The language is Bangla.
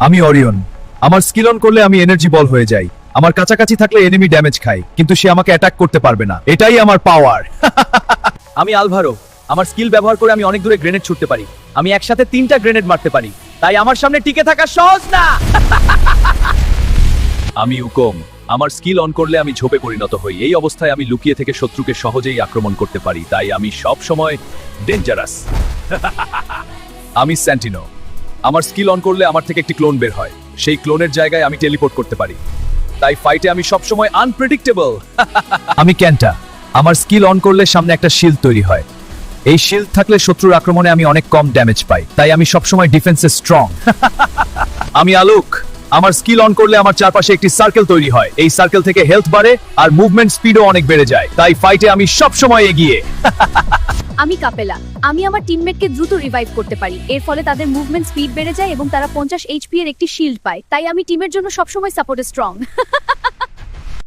আমি অরিয়ন। আমার স্কিল অন করলে আমি এনার্জি বল হয়ে যাই। আমার কাছাকাছি থাকলে এনিমি ড্যামেজ খায়, কিন্তু সে আমাকে অ্যাটাক করতে পারবে না। এটাই আমার পাওয়ার। আমি আলভারো। আমার স্কিল ব্যবহার করে আমি অনেক দূরে গ্রেনেড ছুটতে পারি। আমি একসাথে 3টা গ্রেনেড মারতে পারি, তাই আমার সামনে টিকে থাকা সহজ না। আমি উকম। আমার স্কিল অন করলে আমি ঝোপে পরিণত হই। এই অবস্থায় আমি লুকিয়ে থেকে শত্রুকে সহজেই আক্রমণ করতে পারি, তাই আমি সব সময় ডেঞ্জারাস। আমি স্যান্টিনো। আমার স্কিল অন করলে আমার থেকে একটি ক্লোন বের হয়। সেই ক্লোনের জায়গায় আমি টেলিপোর্ট করতে পারি, তাই ফাইটে আমি সব সময় আনপ্রেডিক্টেবল। আমি ক্যান্টা। আমার স্কিল অন করলে সামনে একটা শিল্ড তৈরি হয়। এই শিল্ড থাকলে শত্রুর আক্রমণে আমি অনেক কম ড্যামেজ পাই, তাই আমি সবসময় ডিফেন্সে স্ট্রং। আমি আলোক। আমার স্কিল অন করলে আমার চারপাশে একটি সার্কেল তৈরি হয়। এই সার্কেল থেকে হেলথ বাড়ে আর মুভমেন্ট স্পিডও অনেক বেড়ে যায়, তাই ফাইটে আমি সব সময় এগিয়ে। আমি কাপেলা। আমি আমার টিমমেটকে দ্রুত রিভাইভ করতে পারি। এর ফলে তাদের মুভমেন্ট স্পিড বেড়ে যায় এবং তারা 50 এইচপি এর একটি শিল্ড পায়, তাই আমি টিমের জন্য সবসময় সাপোর্টে স্ট্রং।